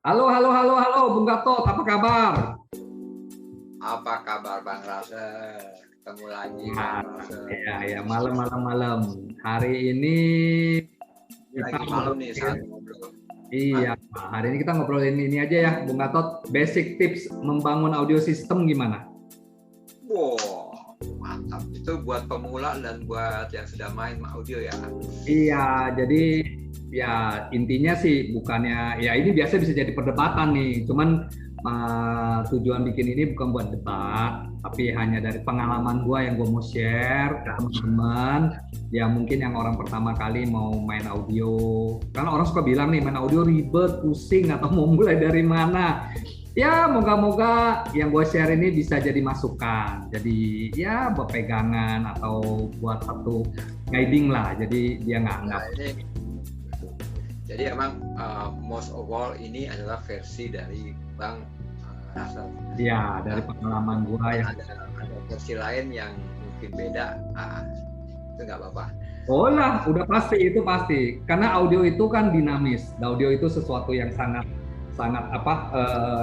Halo, halo, halo, halo, Bung Gatot, apa kabar? Apa kabar Bang Rasel? Ketemu lagi Bang Nah, Rasel. ya, malam, malam, malam. Hari ini Ini kita lagi malam nih ngobrolin, saat ngobrol. Hah? iya, hari ini kita ngobrolin ini aja ya, Bung Gatot. Basic tips membangun audio system gimana? Wow, mantap. Itu buat pemula dan buat yang sudah main audio ya. Iya, jadi ya intinya sih bukannya, ya ini biasa bisa jadi perdebatan nih. Cuman tujuan bikin ini bukan buat debat, tapi hanya dari pengalaman gua yang gua mau share ke teman-teman, ya mungkin yang orang pertama kali mau main audio. Karena orang suka bilang nih main audio ribet, pusing, atau mau mulai dari mana. Ya moga-moga yang gue share ini bisa jadi masukan, jadi ya buat pegangan atau buat satu guiding lah, jadi dia nggak. Nah ini, jadi emang most of all ini adalah versi dari Bang Rasel. Ya dari Nah, pengalaman gue yang ada versi lain yang mungkin beda. Itu nggak apa-apa. oh lah udah pasti, itu pasti karena audio itu kan dinamis, audio itu sesuatu yang sangat sangat apa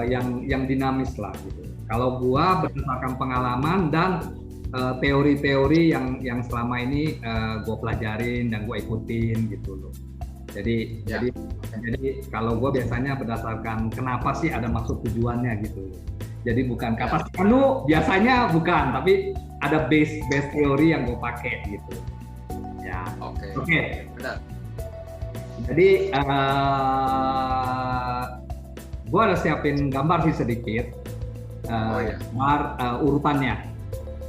yang dinamis lah gitu. Kalau gua berdasarkan pengalaman dan teori-teori yang selama ini gua pelajarin dan gua ikutin gitu loh. Jadi Ya. jadi kalau gue biasanya berdasarkan kenapa sih ada maksud tujuannya gitu. Jadi bukan kata anu biasanya bukan, tapi ada base teori yang gue pakai gitu. Ya. Oke. Oke. Benar. Jadi gue ada siapin gambar sih sedikit. Ya. Gambar urutannya.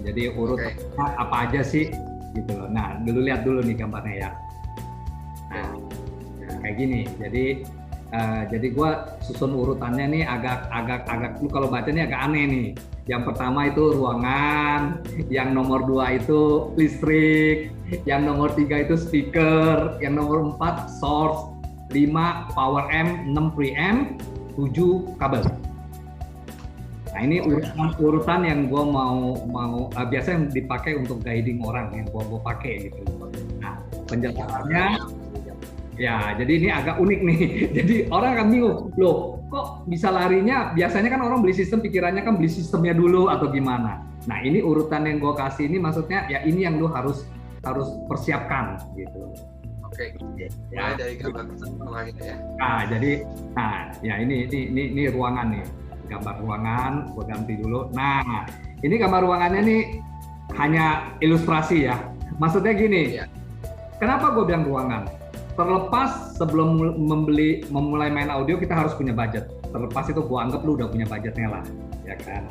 Jadi urutannya apa aja sih gitu loh. Nah, dulu lihat dulu nih gambarnya ya. Nah, kayak gini. Jadi gue susun urutannya nih agak lu kalau baca nih agak aneh nih. Yang pertama itu ruangan, yang nomor 2 itu listrik, yang nomor 3 itu speaker, yang nomor 4 source, 5 power amp, 6 preamp, 7 kabel. Nah ini urutan yang gue mau biasa yang dipakai untuk guiding orang yang gue pakai gitu. Nah penjelasannya ya, jadi ini agak unik nih. Jadi orang akan bingung, loh kok bisa larinya? Biasanya kan orang beli sistem, pikirannya kan beli sistemnya dulu atau gimana. Nah ini urutan yang gue kasih ini maksudnya ya ini yang lu harus persiapkan gitu. Oke. Ya dari gambar pertama gitu ya. Nah jadi, ya ini ruangan nih, gambar ruangan, gue ganti dulu. Nah ini gambar ruangannya nih hanya ilustrasi ya. Maksudnya gini, kenapa gue bilang ruangan? Terlepas sebelum memulai main audio kita harus punya budget. Terlepas itu gua anggap lu udah punya budgetnya lah, ya kan.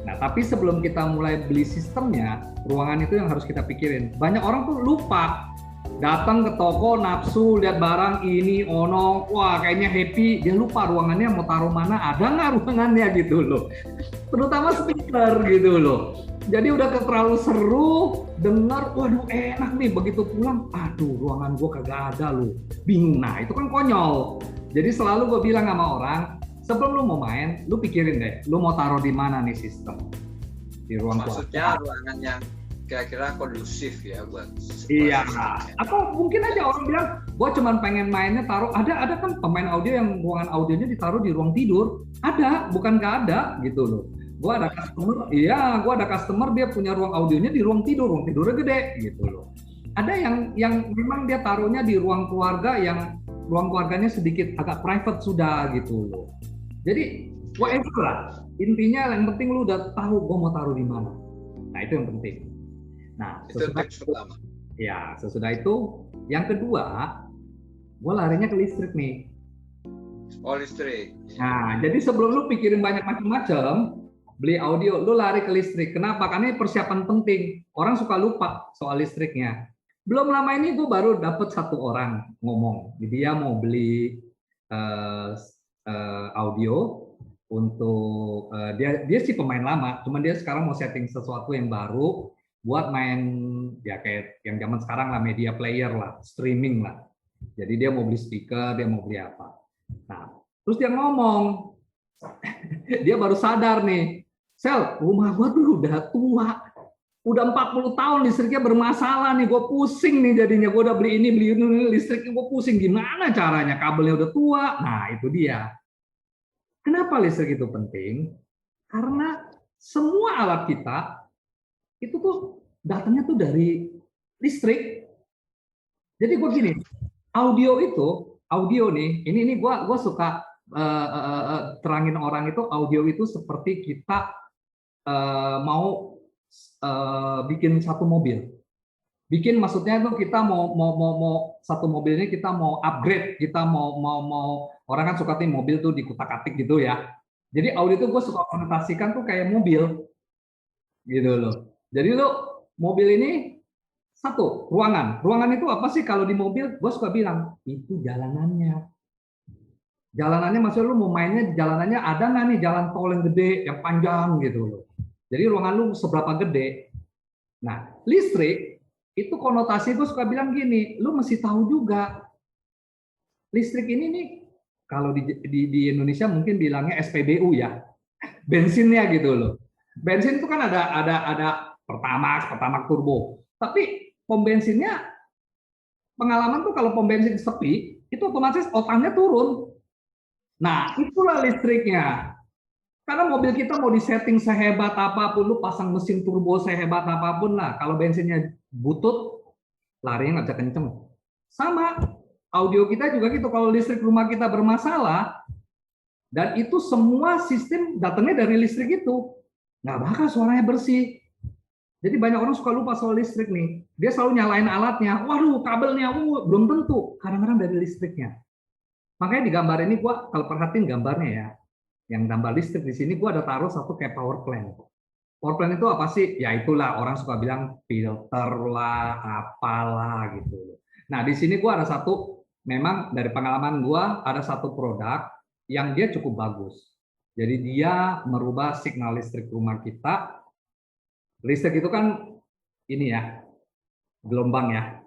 Nah tapi sebelum kita mulai beli sistemnya, ruangan itu yang harus kita pikirin. Banyak orang tuh lupa, datang ke toko nafsu lihat barang ini ono, wah kayaknya happy, dia lupa ruangannya mau taruh mana, ada nggak ruangannya gitu loh. Terutama speaker gitu loh. Jadi udah terlalu seru, dengar, waduh enak nih, begitu pulang, aduh ruangan gue kagak ada loh, bingung. Nah itu kan konyol. Jadi selalu gue bilang sama orang, sebelum lu mau main, lu pikirin deh, lu mau taruh di mana nih sistem. Di ruang maksudnya ruangan yang kira-kira kondusif ya buat iya. Atau mungkin aja orang bilang, gue cuma pengen mainnya taruh, ada kan pemain audio yang ruangan audionya ditaruh di ruang tidur, ada, bukan nggak ada gitu loh. Gue ada customer, dia punya ruang audionya di ruang tidurnya gede gitu loh. Ada yang memang dia taruhnya di ruang keluarga yang ruang keluarganya sedikit agak private sudah gitu loh. Jadi whatever lah, intinya yang penting lu udah tahu gue mau taruh di mana. Nah itu yang penting. Nah sesudah itu yang kedua, gue larinya ke listrik nih. Oh listrik. Nah jadi sebelum lu pikirin banyak macam-macam beli audio, lu lari ke listrik. Kenapa? Karena ini persiapan penting. Orang suka lupa soal listriknya. Belum lama ini gue baru dapet satu orang ngomong, dia mau beli audio untuk dia sih pemain lama, cuman dia sekarang mau setting sesuatu yang baru buat main ya kayak yang zaman sekarang lah, media player lah, streaming lah. Jadi dia mau beli speaker, dia mau beli apa. Nah, terus dia ngomong, dia baru sadar nih, Sel, rumah gua tuh udah tua, udah 40 tahun listriknya bermasalah nih, gue pusing nih jadinya, gue udah beli ini listriknya gue pusing, gimana caranya, kabelnya udah tua. Nah itu dia, Kenapa listrik itu penting? Karena semua alat kita itu tuh datangnya tuh dari listrik. Jadi gue gini, audio nih, ini gue suka terangin orang itu audio itu seperti kita mau bikin satu mobil. Bikin maksudnya itu kita mau satu mobil ini kita mau upgrade, kita mau orang kan suka nih mobil tuh dikutak-atik gitu ya. Jadi audio itu gue suka konotasikan tuh kayak mobil gitu loh. Jadi lo mobil ini satu ruangan. Ruangan itu apa sih kalau di mobil? Gue suka bilang itu jalanannya. Jalanannya maksudnya lu mau mainnya di jalanannya ada nggak nih jalan tol yang gede, yang panjang gitu loh. Jadi ruangan lu seberapa gede. Nah, listrik itu konotasi gue suka bilang gini, lu mesti tahu juga listrik ini nih kalau di Indonesia mungkin bilangnya SPBU ya, bensinnya gitu loh. Bensin itu kan ada Pertamax turbo. Tapi pom bensinnya pengalaman tuh kalau pom bensin sepi itu otomatis oktannya turun. Nah, itulah listriknya. Karena mobil kita mau disetting sehebat apapun, lu pasang mesin turbo sehebat apapun lah. Kalau bensinnya butut, larinya nggak bisa kenceng. Sama, audio kita juga gitu. Kalau listrik rumah kita bermasalah, dan itu semua sistem datangnya dari listrik itu, nggak bakal suaranya bersih. Jadi banyak orang suka lupa soal listrik nih. Dia selalu nyalain alatnya. Waduh, kabelnya, belum tentu. Kadang-kadang dari listriknya. Makanya di gambar ini gua kalau perhatiin gambarnya ya, yang gambar listrik di sini gua ada taruh satu kayak power plant. Power plant itu apa sih? Ya itulah orang suka bilang filter lah, apalah gitu. Nah di sini gua ada satu, memang dari pengalaman gua ada satu produk yang dia cukup bagus. Jadi dia merubah signal listrik rumah kita. Listrik itu kan ini ya, gelombang ya.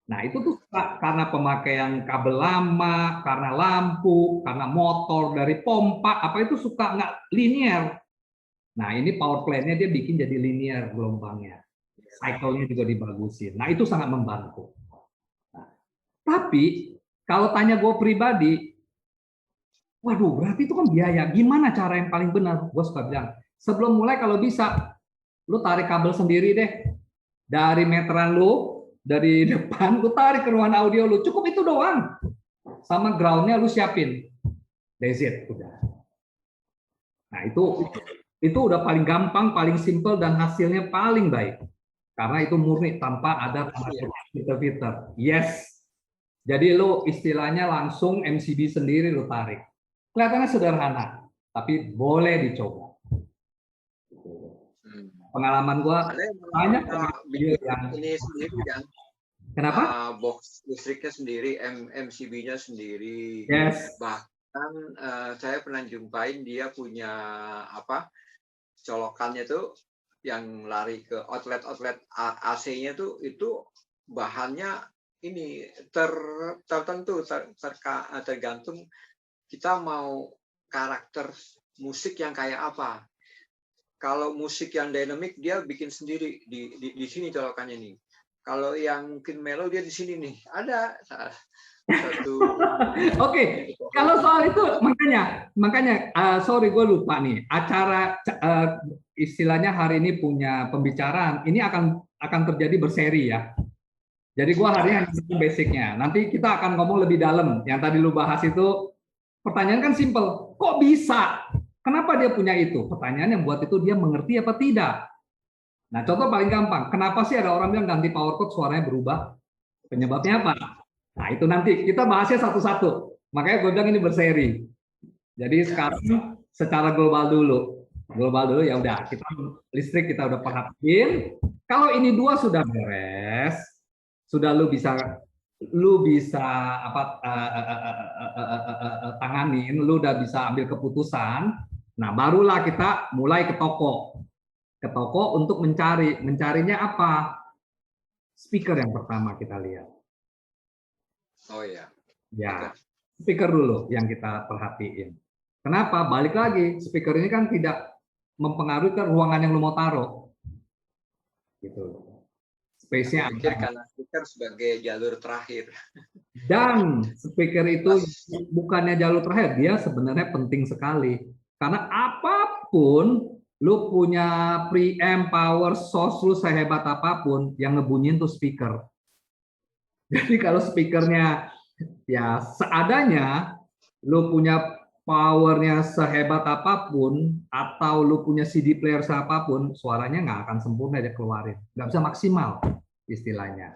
Nah, itu tuh karena pemakaian kabel lama, karena lampu, karena motor dari pompa, apa itu suka nggak linear. Nah, ini power plant-nya dia bikin jadi linear gelombangnya. Cycle-nya juga dibagusin. Nah, itu sangat membantu. Nah, tapi, kalau tanya gue pribadi, waduh, berarti itu kan biaya. Gimana cara yang paling benar? Gue suka bilang, sebelum mulai kalau bisa, lu tarik kabel sendiri deh. Dari meteran lu, dari depan, lu tarik ke ruangan audio lu. Cukup itu doang. Sama ground-nya lu siapin. That's it, udah. Nah, itu udah paling gampang, paling simple, dan hasilnya paling baik. Karena itu murni, tanpa ada filter-filter. Yes. Jadi lu istilahnya langsung MCB sendiri lu tarik. Kelihatannya sederhana, tapi boleh dicoba. Pengalaman gua banyak yang ini sendiri kan. Kenapa? Box listriknya sendiri, MCB-nya sendiri. Yes. Bahkan saya pernah jumpain dia punya apa? Colokannya tuh yang lari ke outlet AC-nya tuh itu bahannya ini tertentu tergantung kita mau karakter musik yang kayak apa. Kalau musik yang dynamic dia bikin sendiri di sini colokannya nih. Kalau yang mungkin mellow dia di sini nih. Ada satu. Oke, kalau soal itu makanya sorry gue lupa nih. Acara istilahnya hari ini punya pembicaraan. Ini akan terjadi berseri ya. Jadi gue hari ini basicnya. Nanti kita akan ngomong lebih dalam. Yang tadi lu bahas itu pertanyaan kan simple. Kok bisa? Kenapa dia punya itu? Pertanyaan yang buat itu dia mengerti apa tidak? Nah, contoh paling gampang. Kenapa sih ada orang bilang ganti power cord suaranya berubah? Penyebabnya apa? Nah, itu nanti kita bahasnya satu-satu. Makanya gue bilang ini berseri. Jadi sekarang secara global dulu. Global dulu ya udah. Kita listrik kita udah perhatiin. Kalau ini dua sudah beres, sudah lu bisa tanganin, lu udah bisa ambil keputusan. Nah, barulah kita mulai ke toko untuk mencarinya apa? Speaker yang pertama kita lihat. Oh iya. Ya, speaker dulu yang kita perhatiin. Kenapa? Balik lagi, speaker ini kan tidak mempengaruhi ke ruangan yang lu mau taruh. Gitu. Space-nya karena speaker sebagai jalur terakhir. Dan speaker itu bukannya jalur terakhir, dia sebenarnya penting sekali. Karena apapun, lu punya preamp, power source, lu sehebat apapun, yang ngebunyiin tuh speaker. Jadi kalau speakernya ya seadanya, lu punya powernya sehebat apapun, atau lu punya CD player seapapun, suaranya nggak akan sempurna dia keluarin. Nggak bisa maksimal, istilahnya.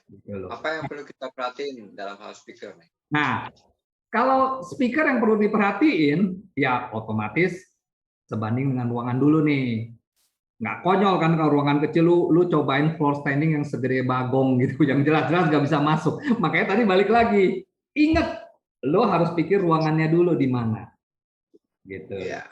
Gitu loh. Apa yang perlu kita perhatiin dalam hal speaker nih? Nah, kalau speaker yang perlu diperhatiin, ya otomatis sebanding dengan ruangan dulu nih. Nggak konyol kan kalau ruangan kecil lu cobain floor standing yang segede bagong gitu, yang jelas-jelas nggak bisa masuk. Makanya tadi balik lagi, ingat lo harus pikir ruangannya dulu di mana, gitu. Ya.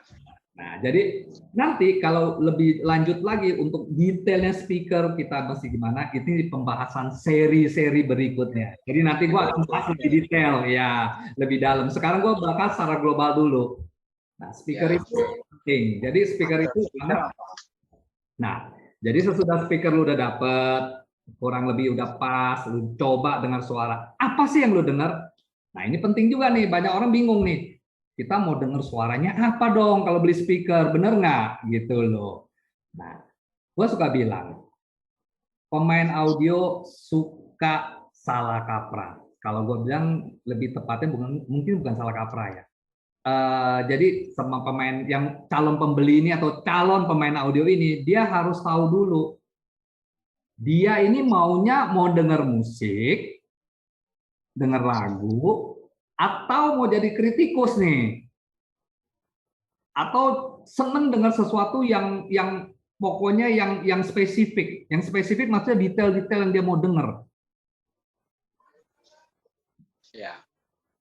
Nah, jadi nanti kalau lebih lanjut lagi untuk detailnya speaker kita masih gimana, itu di pembahasan seri-seri berikutnya. Jadi nanti gua akan bahas lebih detail ya, lebih dalam. Sekarang gua bahas secara global dulu. Nah, speaker itu penting. Jadi speaker itu nah, jadi sesudah speaker lu udah dapet, kurang lebih udah pas, lu coba dengar suara. Apa sih yang lu dengar? Nah, ini penting juga nih, banyak orang bingung nih. Kita mau dengar suaranya apa dong kalau beli speaker, bener nggak? Gitu loh. Nah, gue suka bilang, pemain audio suka salah kaprah. Kalau gue bilang lebih tepatnya mungkin bukan salah kaprah ya. Jadi sama pemain yang calon pembeli ini atau calon pemain audio ini, dia harus tahu dulu dia ini maunya mau dengar musik, dengar lagu, atau mau jadi kritikus nih, atau seneng dengar sesuatu yang pokoknya yang spesifik. Yang spesifik maksudnya detail-detail yang dia mau dengar. Ya.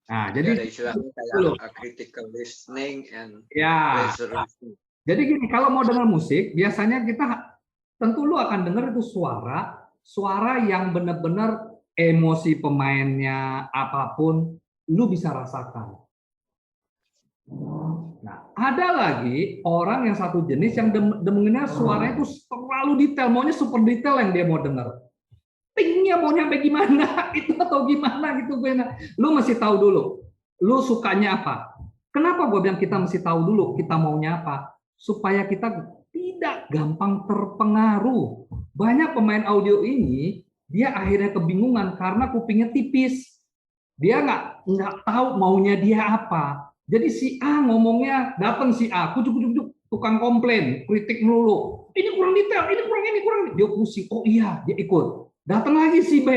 Nah, jadi ada istilahnya kayak critical listening and resolution. Jadi gini, kalau mau dengar musik, biasanya kita tentu lu akan dengar itu suara yang benar-benar emosi pemainnya apapun, lu bisa rasakan. Nah, ada lagi orang yang satu jenis yang dengarnya suaranya itu terlalu detail, maunya super detail yang dia mau dengar. Tingnya mau nyampe gimana itu atau gimana gitu, lu mesti tahu dulu lu sukanya apa. Kenapa gue bilang kita mesti tahu dulu kita maunya apa, supaya kita tidak gampang terpengaruh. Banyak pemain audio ini dia akhirnya kebingungan karena kupingnya tipis, dia nggak tahu maunya dia apa. Jadi si A ngomongnya, datang si A kucuk tukang komplain, kritik melulu, ini kurang detail, ini kurang, dia pusing, oh iya dia ikut. Datang lagi si B,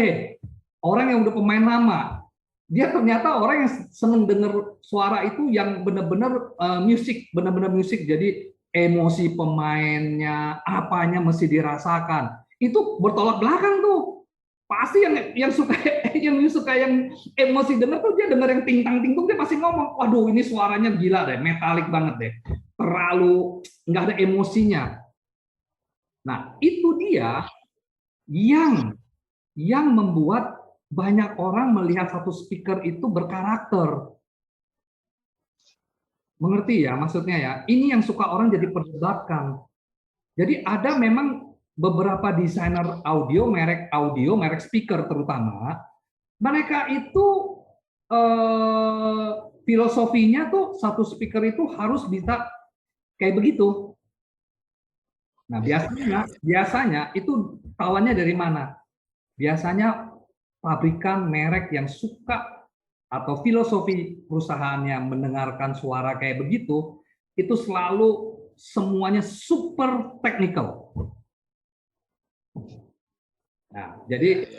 orang yang udah pemain lama. Dia ternyata orang yang seneng denger suara itu yang benar-benar musik, benar-benar musik. Jadi emosi pemainnya, apanya mesti dirasakan. Itu bertolak belakang tuh. Pasti yang suka yang emosi denger tuh dia denger yang ting-tang-ting-tung, dia pasti ngomong, waduh ini suaranya gila deh, metalik banget deh. Terlalu nggak ada emosinya. Nah, itu dia yang membuat banyak orang melihat satu speaker itu berkarakter. Mengerti ya maksudnya ya? Ini yang suka orang jadi perdebatkan. Jadi ada memang beberapa desainer audio, merek speaker terutama, mereka itu filosofinya tuh satu speaker itu harus bisa kayak begitu. Nah, biasanya itu tawannya dari mana? Biasanya pabrikan merek yang suka atau filosofi perusahaannya mendengarkan suara kayak begitu, itu selalu semuanya super technical. Nah, jadi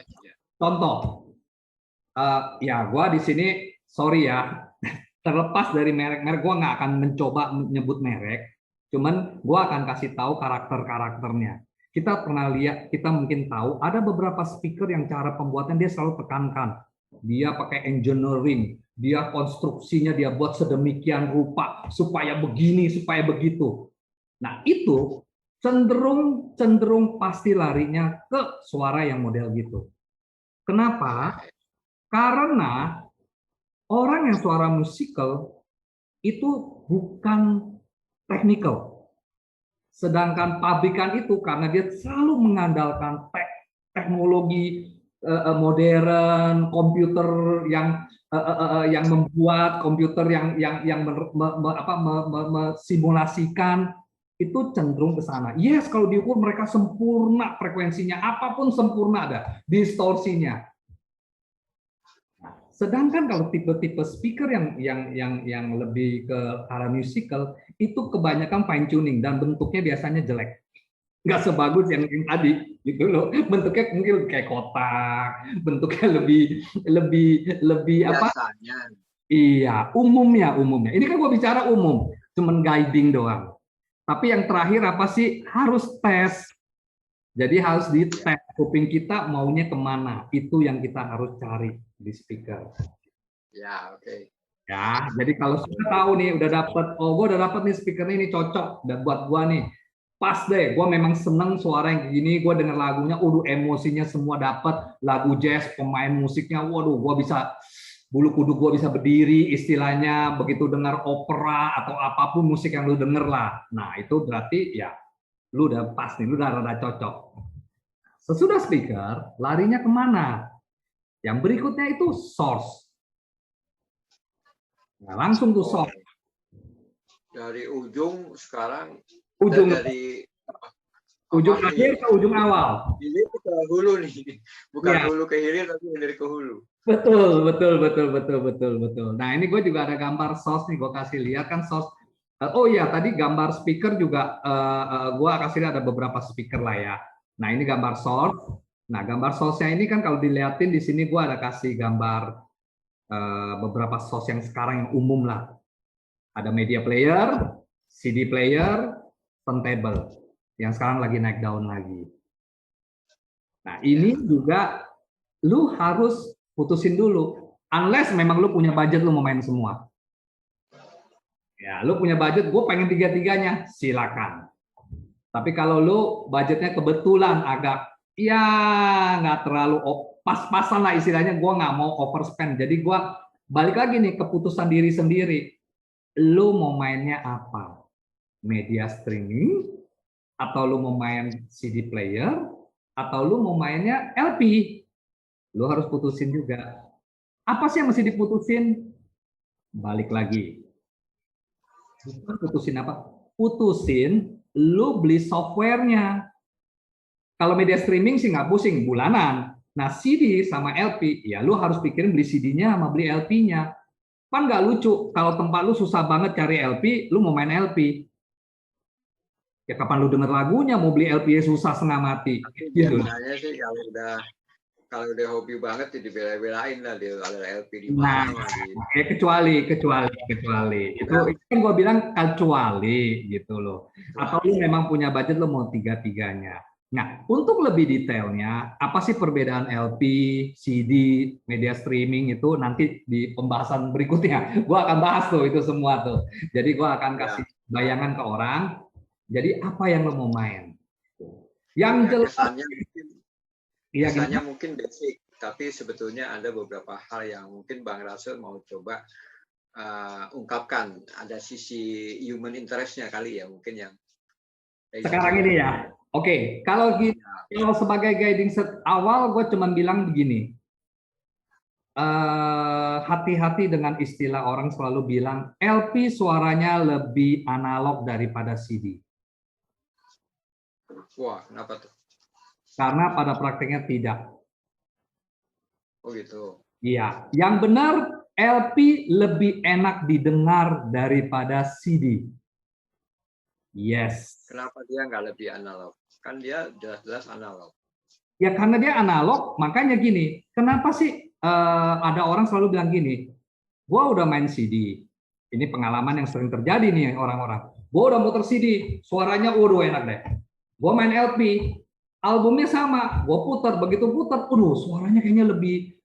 contoh, ya gue di sini sorry ya, terlepas dari merek-merek, gue nggak akan mencoba menyebut merek, cuman gue akan kasih tahu karakternya. Kita pernah lihat, kita mungkin tahu ada beberapa speaker yang cara pembuatan dia selalu tekankan. Dia pakai engineering, dia konstruksinya dia buat sedemikian rupa supaya begini, supaya begitu. Nah, itu cenderung pasti larinya ke suara yang model gitu. Kenapa? Karena orang yang suara musikal itu bukan technical. Sedangkan pabrikan itu karena dia selalu mengandalkan teknologi modern, komputer yang yang membuat komputer yang simulasikan itu cenderung ke sana. Yes, kalau diukur mereka sempurna frekuensinya, apapun sempurna ada, distorsinya. Sedangkan kalau tipe-tipe speaker yang lebih ke arah musical itu kebanyakan fine tuning dan bentuknya biasanya jelek, nggak sebagus yang tadi gitu loh. Bentuknya mungkin kayak kotak, bentuknya lebih lebih lebih apa? Biasanya. Iya, umumnya. Ini kan gue bicara umum, cuman guiding doang. Tapi yang terakhir apa sih? Harus tes. Jadi harus dites kuping kita maunya kemana. Itu yang kita harus cari di speaker. Ya, oke. Ya, jadi kalau sudah tahu nih, udah dapet, oh gue udah dapet nih speaker ini cocok dan buat gue nih, pas deh. Gue memang seneng suara yang gini, gue denger lagunya, emosinya semua dapet, lagu jazz, pemain musiknya, waduh, gue bisa bulu kuduk gue bisa berdiri, istilahnya begitu dengar opera atau apapun musik yang lu denger lah. Nah itu berarti ya, lu udah pas nih, lu udah rada cocok. Sesudah speaker, larinya kemana? Yang berikutnya itu source. Nah, langsung tuh source. Dari ujung sekarang Ujung dari ujung akhir ke ujung awal. Hilir ke hulu nih, bukan ya. Hulu ke hilir tapi hilir ke hulu. Betul. Nah ini gue juga ada gambar source nih, gue kasih lihat kan source. Oh iya, tadi gambar speaker juga gue kasih lihat ada beberapa speaker lah ya. Nah ini gambar source. Nah gambar source-nya ini kan kalau dilihatin di sini gue ada kasih gambar beberapa source yang sekarang yang umum lah. Ada media player, CD player, turntable yang sekarang lagi naik daun lagi. Nah ini juga lu harus putusin dulu, unless memang lu punya budget lu mau main semua. Ya, lu punya budget, gue pengen tiga-tiganya, silakan. Tapi kalau lu budgetnya kebetulan agak, ya nggak terlalu pas-pasan lah istilahnya, gue nggak mau overspend. Jadi gue balik lagi nih keputusan diri sendiri. Lu mau mainnya apa? Media streaming, atau lu mau main CD player, atau lu mau mainnya LP? Lu harus putusin juga. Apa sih yang mesti diputusin? Balik lagi. Putusin apa? Putusin lu beli softwarenya. Kalau media streaming sih nggak pusing, bulanan. Nah CD sama LP, ya lu harus pikirin beli CD-nya sama beli LP-nya. Kan nggak lucu, kalau tempat lu susah banget cari LP, lu mau main LP. Ya kapan lu denger lagunya, mau beli LP susah setengah mati. Gitu. Biasanya sih kalau udah hobi banget jadi bela-belain lah dia ada LP di mana. Nah, kecuali itu kan gue bilang kecuali gitu loh. Atau lu memang punya budget lu mau tiga-tiganya. Nah, untuk lebih detailnya, apa sih perbedaan LP, CD, media streaming itu nanti di pembahasan berikutnya. Gue akan bahas tuh itu semua tuh. Jadi gue akan kasih bayangan ke orang. Jadi apa yang lo mau main? Yang jelas. Biasanya mungkin basic, tapi sebetulnya ada beberapa hal yang mungkin Bang Rasul mau coba ungkapkan. Ada sisi human interest-nya kali ya, mungkin yang sekarang ini ya. Oke, kalau sebagai guiding set awal, gue cuma bilang begini. Hati-hati dengan istilah orang selalu bilang LP suaranya lebih analog daripada CD. Wah, kenapa tuh? Karena pada prakteknya tidak. Oh gitu. Iya, yang benar LP lebih enak didengar daripada CD. Yes. Kenapa dia nggak lebih analog? Kan dia jelas-jelas analog. Ya karena dia analog, makanya gini. Kenapa sih ada orang selalu bilang gini, gua udah main CD. Ini pengalaman yang sering terjadi nih orang-orang. Gua udah muter CD, suaranya waduh enak deh. Gua main LP, albumnya sama, gue putar, begitu putar, suaranya kayaknya lebih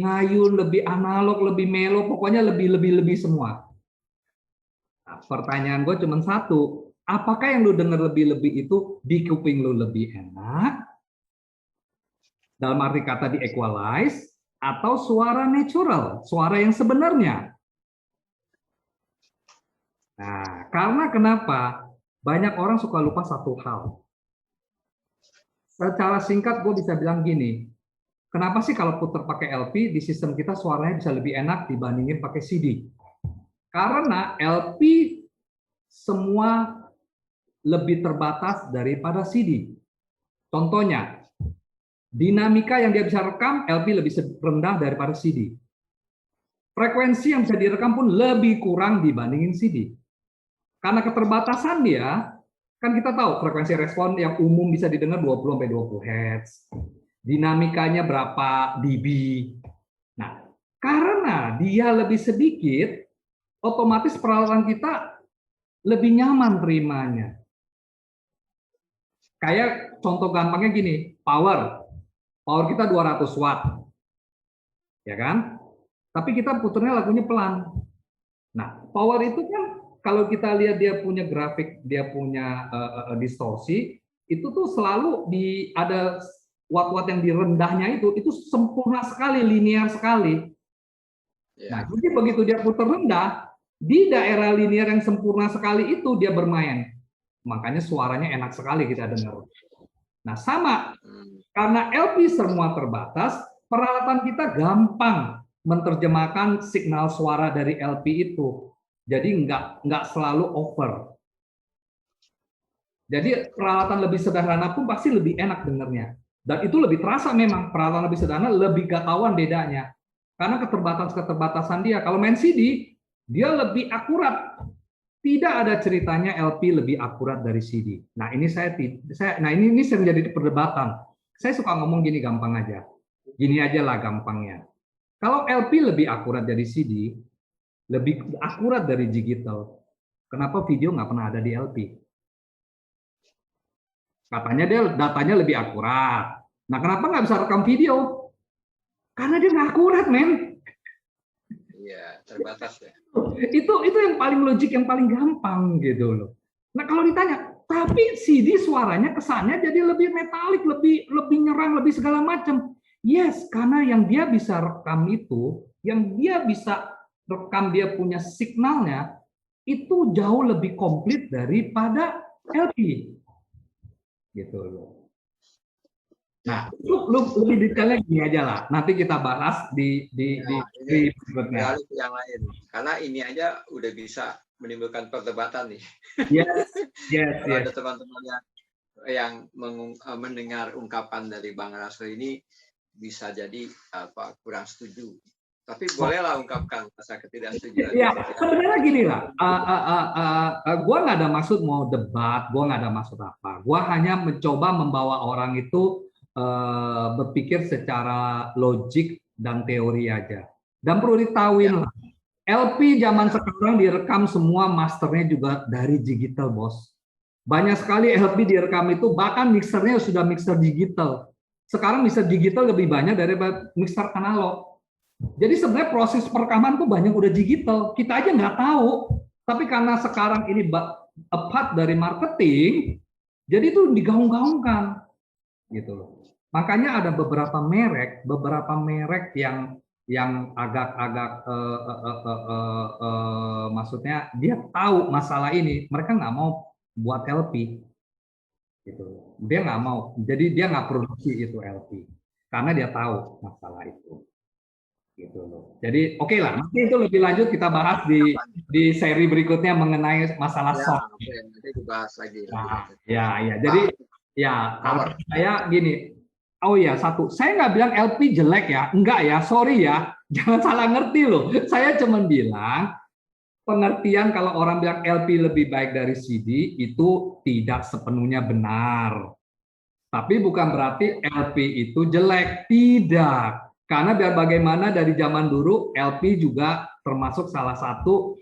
ngayun, lebih analog, lebih melo, pokoknya lebih semua. Nah, pertanyaan gue cuma satu, apakah yang lu dengar lebih itu di kuping lu lebih enak? Dalam arti kata di equalize atau suara natural, suara yang sebenarnya? Nah, karena kenapa? Banyak orang suka lupa satu hal. Secara singkat gue bisa bilang gini, kenapa sih kalau putar pakai LP di sistem kita suaranya bisa lebih enak dibandingin pakai CD? Karena LP semua lebih terbatas daripada CD. Contohnya, dinamika yang dia bisa rekam LP lebih rendah daripada CD. Frekuensi yang bisa direkam pun lebih kurang dibandingin CD. Karena keterbatasan dia, kan kita tahu frekuensi respon yang umum bisa didengar 20-20 Hz. Dinamikanya berapa dB. Nah, karena dia lebih sedikit, otomatis peralatan kita lebih nyaman terimanya. Kayak contoh gampangnya gini, power kita 200 watt. Ya kan? Tapi kita puternya lagunya pelan. Nah, power itu kan kalau kita lihat dia punya grafik, dia punya distorsi, itu tuh selalu ada watt-watt yang di rendahnya itu sempurna sekali, linear sekali. Nah, jadi begitu dia putar rendah, di daerah linear yang sempurna sekali itu dia bermain. Makanya suaranya enak sekali kita dengar. Nah, sama. Karena LP semua terbatas, peralatan kita gampang menerjemahkan signal suara dari LP itu. Jadi nggak selalu over. Jadi peralatan lebih sederhana pun pasti lebih enak dengernya. Dan itu lebih terasa memang, peralatan lebih sederhana lebih gak tahuan bedanya. Karena keterbatasan dia. Kalau main CD, dia lebih akurat. Tidak ada ceritanya LP lebih akurat dari CD. Nah, ini ini sering jadi perdebatan. Saya suka ngomong gini gampang aja. Gini aja lah gampangnya. Kalau LP lebih akurat dari CD, lebih akurat dari digital, kenapa video nggak pernah ada di LP? Katanya dia datanya lebih akurat. Nah, kenapa nggak bisa rekam video? Karena dia nggak akurat, men. Iya, terbatas ya. Itu yang paling logik, yang paling gampang gitu loh. Nah, kalau ditanya, tapi CD suaranya kesannya jadi lebih metalik, lebih nyerang, lebih segala macam. Yes, karena yang dia bisa rekam itu, yang dia bisa rekam dia punya signalnya, itu jauh lebih komplit daripada LP. Gitu loh. Nah, lu lebih detailnya gini aja lah. Nanti kita bahas di berikutnya. Yang lain. Karena ini aja udah bisa menimbulkan perdebatan nih. Yes. Kalau ada teman-teman yang mendengar ungkapan dari Bang Rasul ini bisa jadi kurang setuju. Tapi bolehlah ungkapkan rasa ketidaksetujuan. Ya, sebenarnya gini lah. Gua nggak ada maksud mau debat, gua nggak ada maksud apa. Gua hanya mencoba membawa orang itu berpikir secara logik dan teori aja. Dan perlu diketahui lah, LP zaman sekarang direkam semua masternya juga dari digital, bos. Banyak sekali LP direkam itu, bahkan mixernya sudah mixer digital. Sekarang mixer digital lebih banyak daripada mixer analog. Jadi sebenarnya proses perekaman tuh banyak udah digital. Kita aja nggak tahu. Tapi karena sekarang ini a part dari marketing, jadi itu digaung-gaungkan. Gitu loh. Makanya ada beberapa merek yang agak maksudnya dia tahu masalah ini, mereka nggak mau buat LP. Gitu. Dia nggak mau. Jadi dia nggak produksi itu LP. Karena dia tahu masalah itu. Gitu loh. Jadi oke lah, nanti itu lebih lanjut kita bahas di seri berikutnya mengenai masalah sound. Nanti dibahas lagi. Nah, ya. Jadi ya kalau saya gini. Oh ya, satu. Saya nggak bilang LP jelek ya. Enggak ya, sorry ya. Jangan salah ngerti loh. Saya cuma bilang pengertian kalau orang bilang LP lebih baik dari CD itu tidak sepenuhnya benar. Tapi bukan berarti LP itu jelek. Tidak. Karena biar bagaimana dari zaman dulu LP juga termasuk salah satu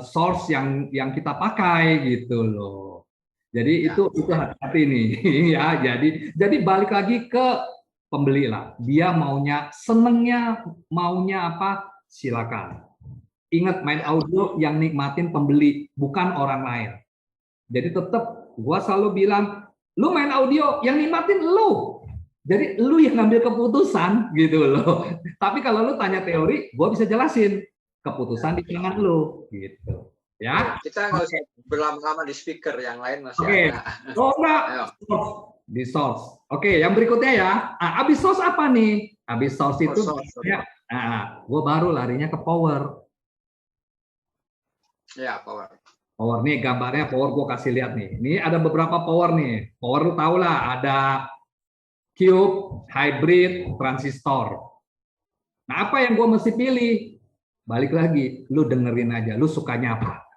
source yang kita pakai gitu loh. Jadi itu hati-hati nih ya. Jadi balik lagi ke pembeli lah. Dia maunya senengnya maunya apa? Silakan. Ingat, main audio yang nikmatin pembeli, bukan orang lain. Jadi tetap gua selalu bilang, lu main audio yang nikmatin lu. Jadi lu yang ngambil keputusan gitu loh. Tapi kalau lu tanya teori, gua bisa jelasin keputusan di tangan lu gitu. Ya. Kita nggak usah berlama-lama di speaker, yang lain masih ada. Oh enggak. Di source. Oke, yang berikutnya ya. Habis source apa nih? Habis source itu ya, gue baru larinya ke power. Ya, power. Power nih gambarnya power gue kasih lihat nih. Ini ada beberapa power nih. Power lu tau lah, ada cube, hybrid, transistor. Nah, apa yang gue mesti pilih? Balik lagi, lu dengerin aja, lu sukanya apa?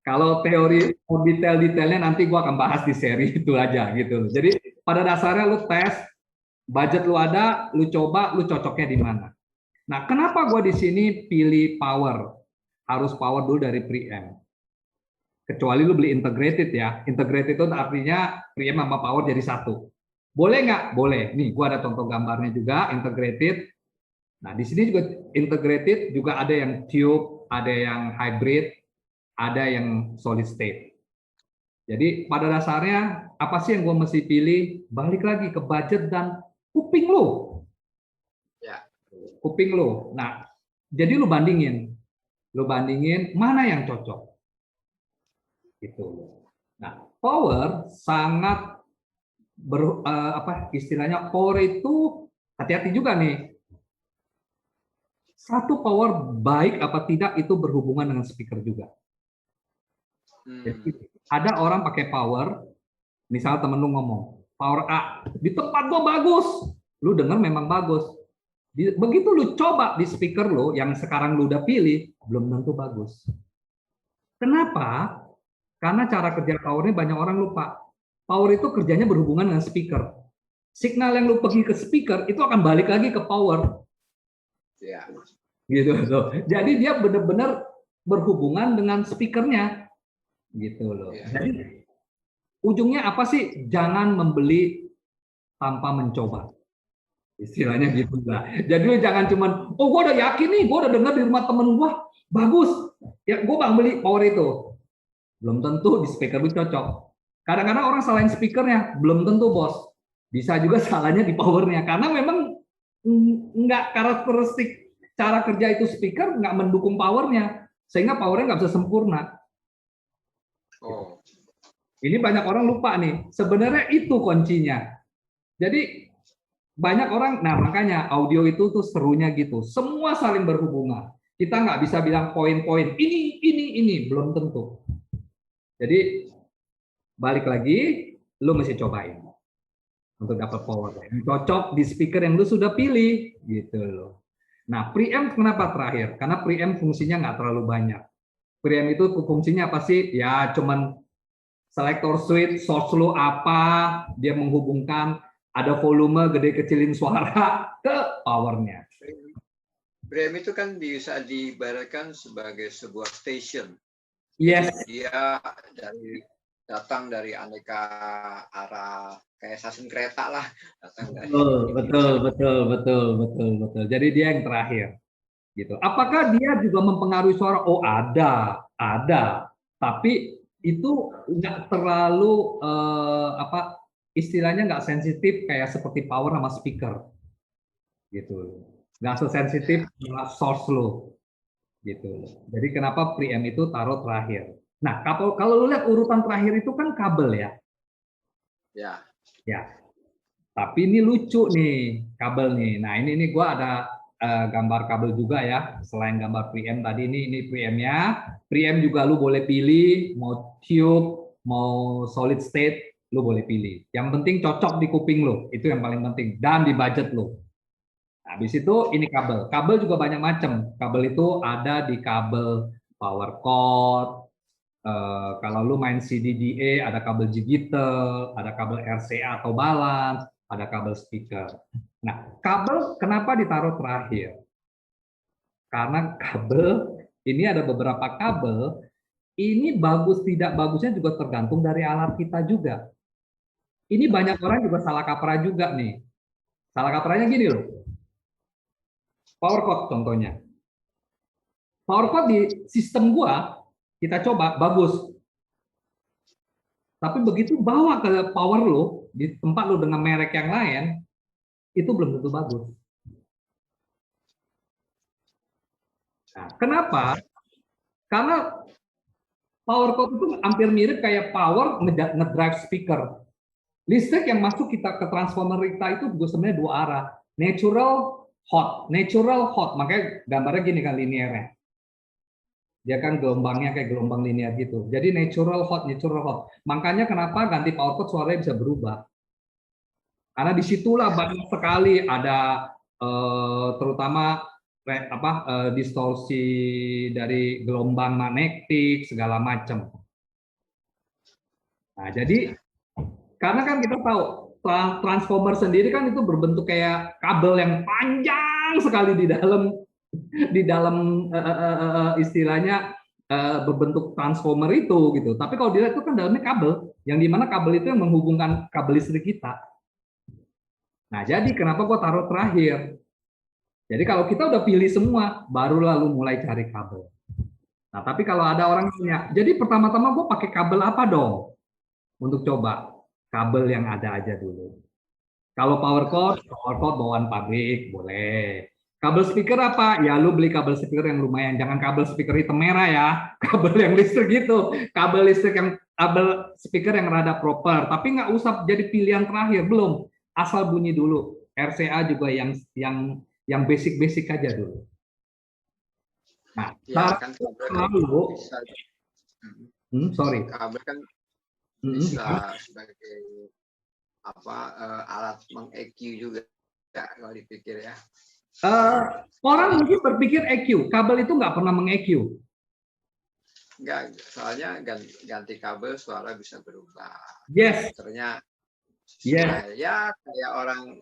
Kalau teori detail-detailnya nanti gue akan bahas di seri itu aja gitu. Jadi pada dasarnya lu tes, budget lu ada, lu coba, lu cocoknya di mana. Nah, kenapa gue di sini pilih power? Harus power dulu dari preamp. Kecuali lu beli integrated ya. Integrated itu artinya preamp sama power jadi satu. Boleh nggak? Boleh. Nih, gue ada contoh gambarnya juga, integrated. Nah, di sini juga integrated, juga ada yang tube, ada yang hybrid, ada yang solid state. Jadi pada dasarnya apa sih yang gue mesti pilih? Balik lagi ke budget dan kuping lu. Ya. Kuping lu. Nah, jadi lu bandingin mana yang cocok. Gitu. Nah, power sangat istilahnya power itu hati-hati juga nih. Satu power baik apa tidak itu berhubungan dengan speaker juga. Jadi, ada orang pakai power, misal temen lu ngomong, power A, di tempat gua bagus, lu denger memang bagus. Begitu lu coba di speaker lu, yang sekarang lu udah pilih, belum tentu bagus. Kenapa? Karena cara kerja power ini banyak orang lupa. Power itu kerjanya berhubungan dengan speaker. Signal yang lu pergi ke speaker, itu akan balik lagi ke power. Ya. Gitu loh. Jadi dia benar-benar berhubungan dengan speakernya. Gitu loh. Jadi ujungnya apa sih? Jangan membeli tanpa mencoba. Istilahnya gitu lah. Jadi jangan cuman, oh gue udah yakin nih, gue udah dengar di rumah temen gue, bagus. Ya gue bang beli power itu. Belum tentu di speaker lu cocok. Kadang-kadang orang salahin speakernya, belum tentu bos. Bisa juga salahnya di powernya. Karena memang nggak karakteristik cara kerja itu speaker nggak mendukung powernya. Sehingga powernya nggak bisa sempurna. Oh. Ini banyak orang lupa nih. Sebenarnya itu kuncinya. Jadi banyak orang, nah makanya audio itu tuh serunya gitu. Semua saling berhubungan. Kita nggak bisa bilang poin-poin ini belum tentu. Jadi balik lagi, lu mesti cobain untuk dapat power yang cocok di speaker yang lu sudah pilih, gitu loh. Nah, preamp kenapa terakhir? Karena preamp fungsinya nggak terlalu banyak. Preamp itu fungsinya apa sih? Ya cuman selector switch, source lu apa, dia menghubungkan, ada volume, gede kecilin suara ke powernya. Preamp itu kan bisa diibaratkan sebagai sebuah station. Yes. Jadi dia datang dari aneka arah, kayak stasiun kereta lah. Datang dari betul. Jadi dia yang terakhir. Gitu. Apakah dia juga mempengaruhi suara? Oh ada. Tapi itu nggak terlalu istilahnya nggak sensitif kayak seperti power sama speaker. Gitu. Nggak sesensitif source lo. Gitu. Jadi kenapa preamp itu taruh terakhir? Nah, kalau lu lihat urutan terakhir itu kan kabel ya. Ya. Tapi ini lucu nih kabel nih. Nah, ini gua ada gambar kabel juga ya. Selain gambar preamp tadi ini preampnya. Preamp juga lu boleh pilih mau tube, mau solid state, lu boleh pilih. Yang penting cocok di kuping lu. Itu yang paling penting dan di budget lu. Habis itu ini kabel. Kabel juga banyak macam. Kabel itu ada di kabel power cord. Kalau lu main CDDA ada kabel digital, ada kabel RCA atau balance, ada kabel speaker. Nah, kabel kenapa ditaruh terakhir? Karena kabel ini ada beberapa kabel. Ini bagus tidak bagusnya juga tergantung dari alat kita juga. Ini banyak orang juga salah kaprah juga nih. Salah kaprahnya gini loh. Power cord contohnya. Power cord di sistem gua kita coba bagus. Tapi begitu bawa ke power lo di tempat lo dengan merek yang lain itu belum tentu bagus. Nah, kenapa? Karena power cord itu hampir mirip kayak power ngedrive speaker. Listrik yang masuk kita ke transformer kita itu juga sebenarnya dua arah. Natural hot. Makanya gambarnya gini kan linearnya. Dia kan gelombangnya kayak gelombang linear gitu. Jadi natural hot. Makanya kenapa ganti power cord suaranya bisa berubah. Karena disitulah banyak sekali ada terutama distorsi dari gelombang magnetik segala macam. Nah, jadi karena kan kita tahu transformer sendiri kan itu berbentuk kayak kabel yang panjang sekali di dalam istilahnya berbentuk transformer itu gitu. Tapi kalau dilihat itu kan dalamnya kabel, yang dimana kabel itu yang menghubungkan kabel listrik kita. Nah, jadi kenapa gue taruh terakhir? Jadi kalau kita udah pilih semua, baru lalu mulai cari kabel. Nah, tapi kalau ada orang tanya, jadi pertama-tama gue pakai kabel apa dong? Untuk coba kabel yang ada aja dulu. Kalau power cord bawaan pabrik boleh. Kabel speaker apa? Ya lu beli kabel speaker yang lumayan, jangan kabel speaker hitam merah ya. Kabel yang listrik gitu. Kabel speaker yang rada proper, tapi nggak usah jadi pilihan terakhir, belum. Asal bunyi dulu. RCA juga yang basic aja dulu. Nah, ya, kan lalu sorry. Kabel kan bisa sebagai alat meng-EQ juga ya, kalau dipikir ya. Orang mungkin berpikir EQ, kabel itu nggak pernah meng-EQ. Enggak, soalnya ganti kabel suara bisa berubah. Yes. Ternyata ya kayak orang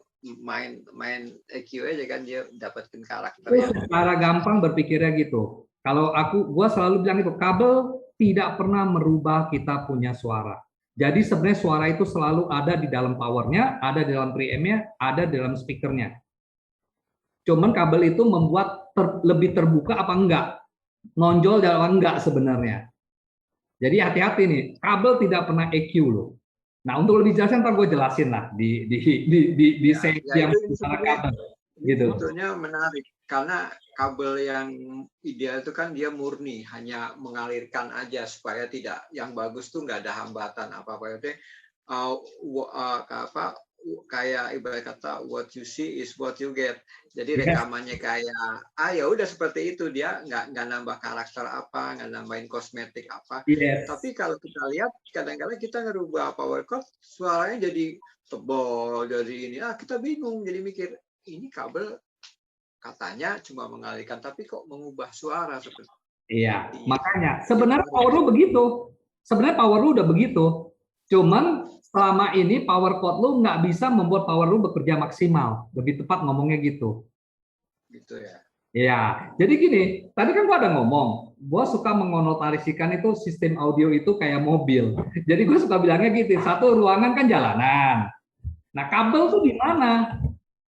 main EQ aja kan, dia dapetin karakter. Secara gampang berpikirnya gitu. Kalau gua selalu bilang itu, kabel tidak pernah merubah kita punya suara. Jadi sebenarnya suara itu selalu ada di dalam powernya, ada di dalam preampnya, ada di dalam speakernya. Cuman kabel itu membuat lebih terbuka apa enggak, nonjol dalam enggak sebenarnya. Jadi hati-hati nih, kabel tidak pernah EQ loh. Nah, untuk lebih jelasnya ntar gue jelasin lah di sesi yang bicara kabel. Gitu. Sebetulnya menarik karena kabel yang ideal itu kan dia murni, hanya mengalirkan aja supaya tidak, yang bagus tuh nggak ada hambatan apa-apa itu. Kayak ibarat kata what you see is what you get. Jadi rekamannya kayak ya udah seperti itu, dia nggak nambah karakter apa, nggak nambahin kosmetik apa. Tapi kalau kita lihat kadang-kadang kita ngerubah power cord, suaranya jadi tebal, jadi ini kita bingung, jadi mikir ini kabel katanya cuma mengalirkan tapi kok mengubah suara seperti itu. Iya, makanya sebenarnya power lu begitu. Sebenarnya power lu udah begitu. Cuman selama ini power cord lu nggak bisa membuat power lu bekerja maksimal. Lebih tepat ngomongnya gitu. Gitu ya. Iya, jadi gini, tadi kan gua ada ngomong, gua suka mengonotarisikan itu sistem audio itu kayak mobil. Jadi gua suka bilangnya gitu, satu ruangan kan jalanan. Nah, kabel tuh di mana?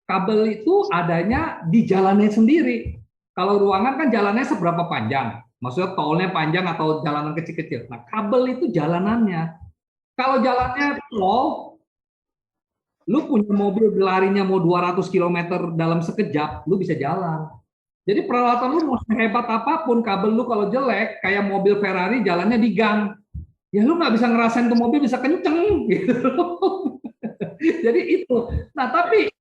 Kabel itu adanya di jalannya sendiri. Kalau ruangan kan jalannya seberapa panjang? Maksudnya tolnya panjang atau jalanan kecil-kecil. Nah, kabel itu jalanannya. Kalau jalannya tol, lu punya mobil larinya mau 200 km dalam sekejap, lu bisa jalan. Jadi peralatan lu mau sehebat apapun, kabel lu kalau jelek, kayak mobil Ferrari jalannya di gang, ya lu nggak bisa ngerasain tuh mobil bisa kenceng gitu. Jadi itu. Nah, tapi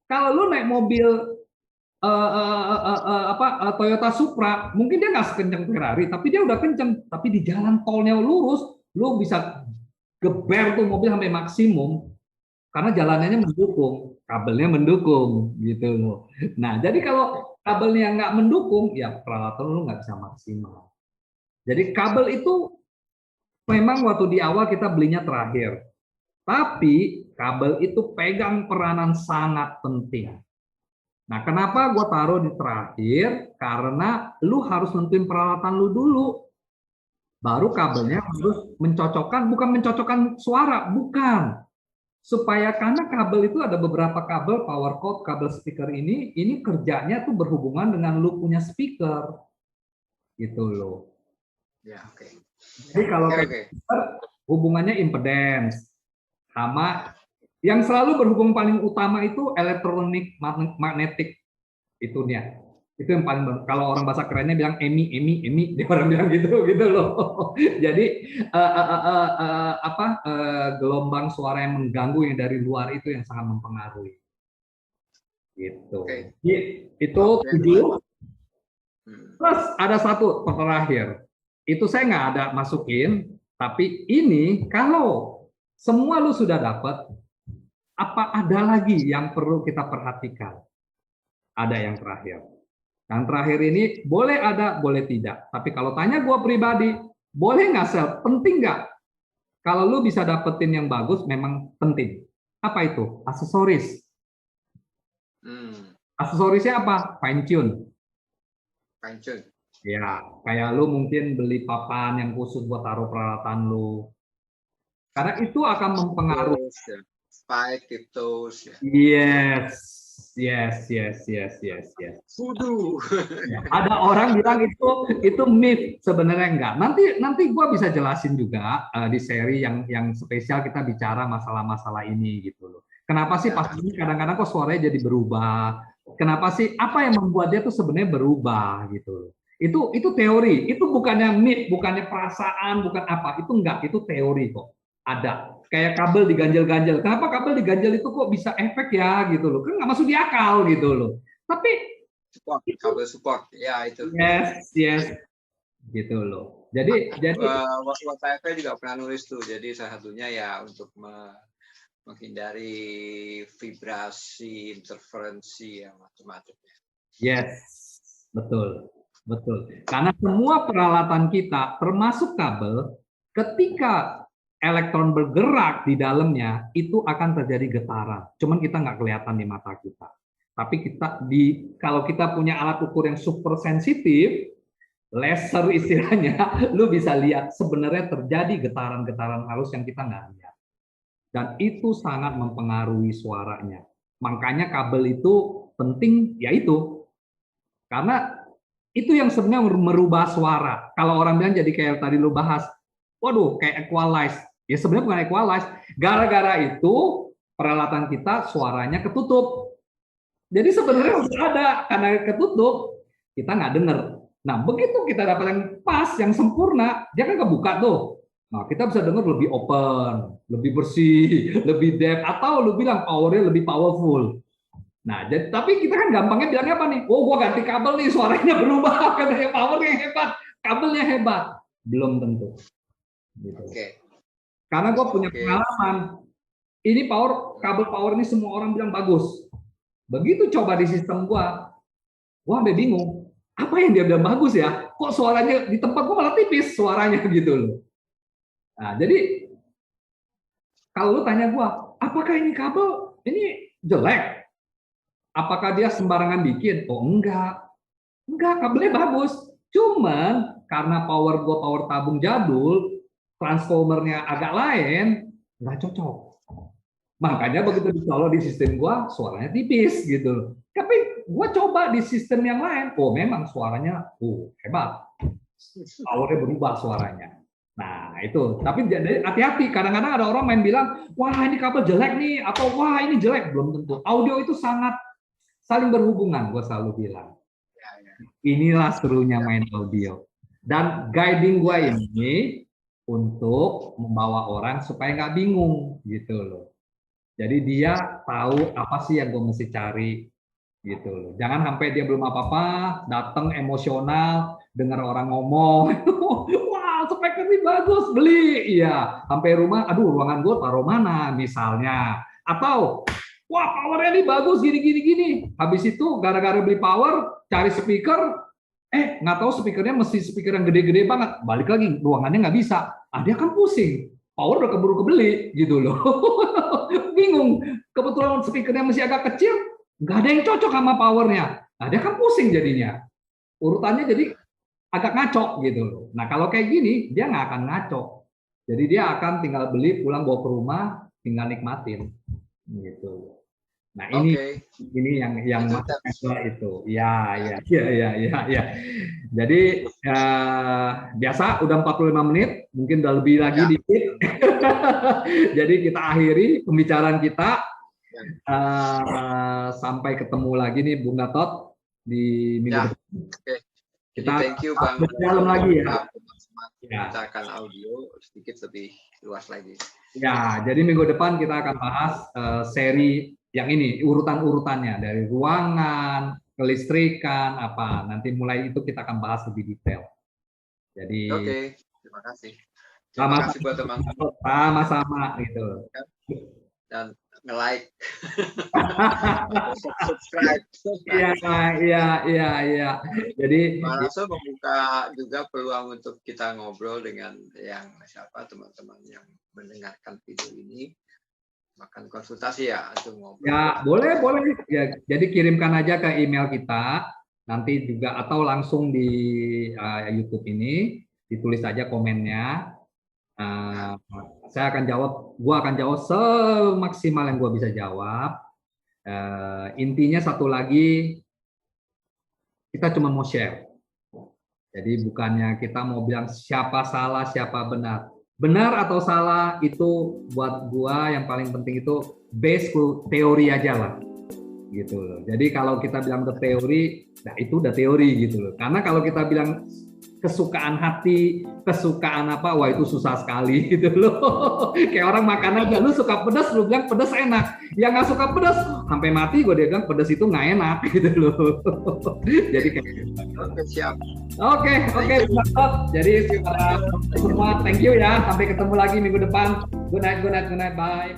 kalau lu naik mobil Toyota Supra, mungkin dia nggak sekencang Ferrari, tapi dia udah kenceng. Tapi di jalan tolnya lurus, lu bisa geber tuh mobil sampai maksimum karena jalanannya mendukung, kabelnya mendukung gitu loh. Nah, jadi kalau kabelnya nggak mendukung, ya peralatan lu nggak bisa maksimal. Jadi kabel itu memang waktu di awal kita belinya terakhir, tapi kabel itu pegang peranan sangat penting. Nah, kenapa gue taruh di terakhir? Karena lu harus nentuin peralatan lu dulu. Baru kabelnya harus mencocokkan, bukan mencocokkan suara, bukan. Supaya karena kabel itu ada beberapa kabel power cord, kabel speaker ini kerjanya tuh berhubungan dengan lu punya speaker. Gitu loh. Ya, oke. Jadi kalau speaker hubungannya impedance sama yang selalu berhubung paling utama itu elektronik magnetik itunya. Itu yang paling, kalau orang bahasa kerennya bilang emi, dia orang bilang gitu, gitu loh. Jadi gelombang suara yang mengganggu yang dari luar itu yang sangat mempengaruhi. Gitu. Oke. Itu Oke, 7. Hmm. Terus ada satu terakhir. Itu saya nggak ada masukin, tapi ini kalau semua lu sudah dapat, apa ada lagi yang perlu kita perhatikan? Ada yang terakhir. Yang terakhir ini boleh ada, boleh tidak. Tapi kalau tanya gue pribadi, boleh nggak sel? Penting nggak? Kalau lu bisa dapetin yang bagus, memang penting. Apa itu? Aksesoris. Aksesorisnya apa? Fine tune. Fine tune. Ya, kayak lu mungkin beli papan yang khusus buat taruh peralatan lu. Karena itu akan mempengaruhi. Spike, tiptoes. Yes, yes. Voodoo. Ada orang bilang itu myth, sebenarnya enggak. Nanti gue bisa jelasin juga di seri yang spesial kita bicara masalah-masalah ini gitu loh. Kenapa sih pas ini kadang-kadang kok suaranya jadi berubah? Kenapa sih? Apa yang membuat dia tuh sebenarnya berubah gitu loh. Itu teori, itu bukannya myth, bukannya perasaan, bukan apa, itu enggak, itu teori kok. Ada. Kayak kabel diganjel-ganjel. Kenapa kabel diganjel itu kok bisa efek ya gitu loh. Kan nggak masuk di akal gitu loh. Tapi support, kabel support, ya itu. Yes, gitu loh. Jadi WTF juga pernah nulis tuh. Jadi salah satunya ya untuk menghindari vibrasi, interferensi yang macam-macam. Yes, betul. Karena semua peralatan kita, termasuk kabel, ketika elektron bergerak di dalamnya, itu akan terjadi getaran. Cuman kita nggak kelihatan di mata kita. Tapi kalau kita punya alat ukur yang super sensitif, laser istilahnya, lu bisa lihat sebenarnya terjadi getaran-getaran halus yang kita nggak lihat. Dan itu sangat mempengaruhi suaranya. Makanya kabel itu penting, yaitu karena itu yang sebenarnya merubah suara. Kalau orang bilang jadi kayak tadi lu bahas, waduh, kayak equalize. Ya sebenarnya bukan equalize. Gara-gara itu peralatan kita suaranya ketutup. Jadi sebenarnya udah ada, karena ketutup, kita nggak dengar. Nah, begitu kita dapat yang pas, yang sempurna, dia kan kebuka tuh. Nah, kita bisa dengar lebih open, lebih bersih, lebih depth, atau lu bilang powernya lebih powerful. Nah, tapi kita kan gampangnya bilangnya apa nih? Oh, gua ganti kabel nih, suaranya berubah, katanya powernya hebat, kabelnya hebat. Belum tentu. Gitu. Karena gue punya pengalaman. Ini kabel power ini semua orang bilang bagus. Begitu coba di sistem gua sampai bingung. Apa yang dia bilang bagus ya? Kok suaranya di tempat gua malah tipis suaranya gitu loh. Nah, jadi kalau lu tanya gua, apakah ini kabel ini jelek? Apakah dia sembarangan bikin? Oh, enggak. Enggak, kabelnya bagus. Cuman karena power gua power tabung jadul, transformernya agak lain, nggak cocok. Makanya begitu dicolok di sistem gua, suaranya tipis gitu. Tapi gua coba di sistem yang lain, oh memang suaranya hebat. Powernya berubah suaranya. Nah, itu. Tapi hati-hati, kadang-kadang ada orang main bilang, wah ini kabel jelek nih, atau wah ini jelek. Belum tentu. Audio itu sangat saling berhubungan, gua selalu bilang. Inilah serunya main audio. Dan guiding gua ini untuk membawa orang supaya nggak bingung gitu loh. Jadi dia tahu apa sih yang gue mesti cari gitu loh. Jangan sampai dia belum apa-apa, datang emosional, dengar orang ngomong, wah speknya ini bagus, beli, iya. Sampai rumah, aduh ruangan gue taruh mana misalnya. Atau, wah powernya ini bagus, gini. Habis itu gara-gara beli power, cari speaker, nggak tahu speakernya mesti speaker yang gede-gede banget. Balik lagi, ruangannya nggak bisa. Dia kan pusing. Power udah keburu kebeli gitu loh. Bingung. Kebetulan speakernya masih agak kecil, nggak ada yang cocok sama powernya. Nah, dia kan pusing jadinya. Urutannya jadi agak ngaco gitu loh. Nah, kalau kayak gini, dia nggak akan ngaco. Jadi dia akan tinggal beli, pulang bawa ke rumah, tinggal nikmatin. Gitu. Nah, ini yang maksudnya itu. Ya. Jadi biasa udah 45 menit, mungkin udah lebih lagi dikit. Jadi kita akhiri pembicaraan kita. Sampai ketemu lagi nih Bung Gatot di minggu Ya. depan. Oke. Jadi Kita thank you Bang. dalam lagi ya. Ya. Kita akan audio sedikit lebih luas lagi. Ya, jadi minggu depan kita akan bahas seri yang ini, urutan-urutannya dari ruangan, kelistrikan, apa. Nanti mulai itu kita akan bahas lebih detail. Jadi Oke, terima kasih. Terima kasih buat teman-teman. Sama-sama gitu. Dan nge-like. Subscribe. Iya. Jadi Langsung membuka juga peluang untuk kita ngobrol dengan yang siapa teman-teman yang mendengarkan video ini, makan konsultasi ya atau ngobrol. Ya, boleh. Ya, jadi kirimkan aja ke email kita nanti juga atau langsung di YouTube ini ditulis aja komennya. Saya akan gua akan jawab semaksimal yang gua bisa jawab. Intinya satu lagi, kita cuma mau share. Jadi bukannya kita mau bilang siapa salah, siapa benar. Benar atau salah itu buat gua yang paling penting itu base teori aja lah. Gitu loh. Jadi kalau kita bilang ke teori, nah itu udah teori gitu loh. Karena kalau kita bilang kesukaan hati, kesukaan apa, wah itu susah sekali gitu loh. Kayak orang makan aja, lu suka pedas, lu bilang pedas enak. Yang nggak suka pedas, sampai mati gue bilang pedas itu nggak enak gitu loh. Jadi kayak gitu. Oke, siap. Oke. Jadi semua thank you ya. Sampai ketemu lagi minggu depan. Good night, bye.